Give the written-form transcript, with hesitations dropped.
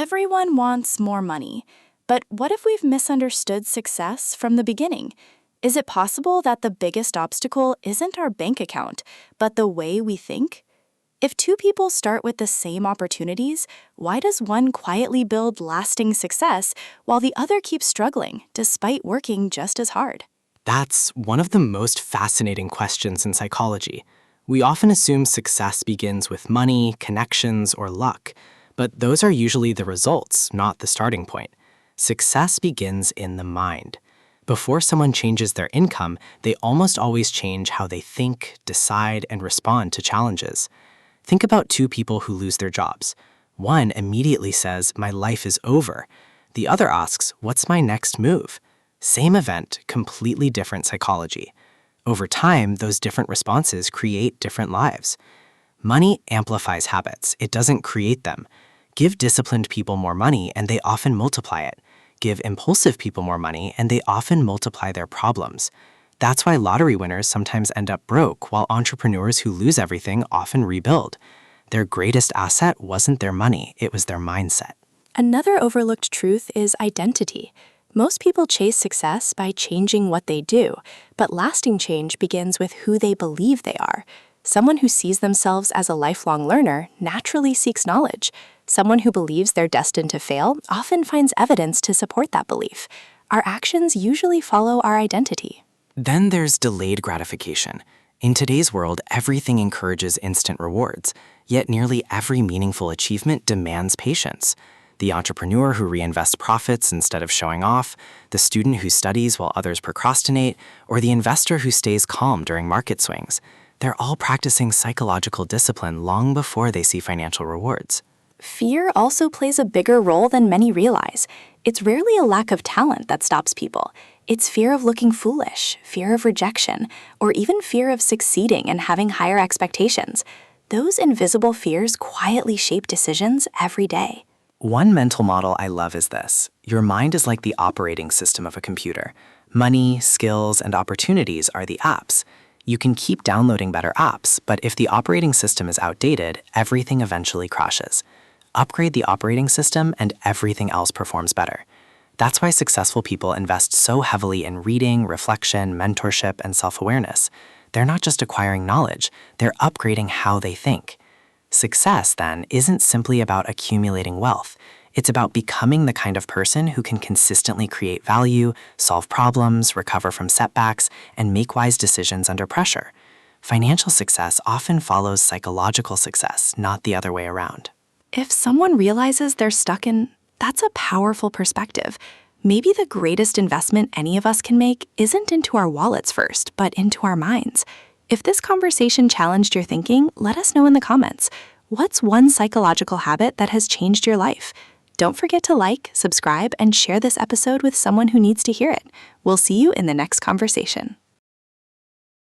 Everyone wants more money. But what if we've misunderstood success from the beginning? Is it possible that the biggest obstacle isn't our bank account, but the way we think? If two people start with the same opportunities, why does one quietly build lasting success while the other keeps struggling despite working just as hard? That's one of the most fascinating questions in psychology. We often assume success begins with money, connections, or luck, but those are usually the results, not the starting point. Success begins in the mind. Before someone changes their income, they almost always change how they think, decide, and respond to challenges. Think about two people who lose their jobs. One immediately says, "My life is over." The other asks, "What's my next move?" Same event, completely different psychology. Over time, those different responses create different lives. Money amplifies habits. It doesn't create them. Give disciplined people more money, and they often multiply it. Give impulsive people more money, and they often multiply their problems. That's why lottery winners sometimes end up broke, while entrepreneurs who lose everything often rebuild. Their greatest asset wasn't their money, it was their mindset. Another overlooked truth is identity. Most people chase success by changing what they do, but lasting change begins with who they believe they are. Someone who sees themselves as a lifelong learner naturally seeks knowledge. Someone who believes they're destined to fail often finds evidence to support that belief. Our actions usually follow our identity. Then there's delayed gratification. In today's world, everything encourages instant rewards, yet nearly every meaningful achievement demands patience. The entrepreneur who reinvests profits instead of showing off, the student who studies while others procrastinate, or the investor who stays calm during market swings. They're all practicing psychological discipline long before they see financial rewards. Fear also plays a bigger role than many realize. It's rarely a lack of talent that stops people. It's fear of looking foolish, fear of rejection, or even fear of succeeding and having higher expectations. Those invisible fears quietly shape decisions every day. One mental model I love is this. Your mind is like the operating system of a computer. Money, skills, and opportunities are the apps. You can keep downloading better apps, but if the operating system is outdated, everything eventually crashes. Upgrade the operating system and everything else performs better. That's why successful people invest so heavily in reading, reflection, mentorship, and self-awareness. They're not just acquiring knowledge, they're upgrading how they think. Success, then, isn't simply about accumulating wealth. It's about becoming the kind of person who can consistently create value, solve problems, recover from setbacks, and make wise decisions under pressure. Financial success often follows psychological success, not the other way around. If someone realizes they're stuck in, that's a powerful perspective. Maybe the greatest investment any of us can make isn't into our wallets first, but into our minds. If this conversation challenged your thinking, let us know in the comments. What's one psychological habit that has changed your life? Don't forget to like, subscribe, and share this episode with someone who needs to hear it. We'll see you in the next conversation.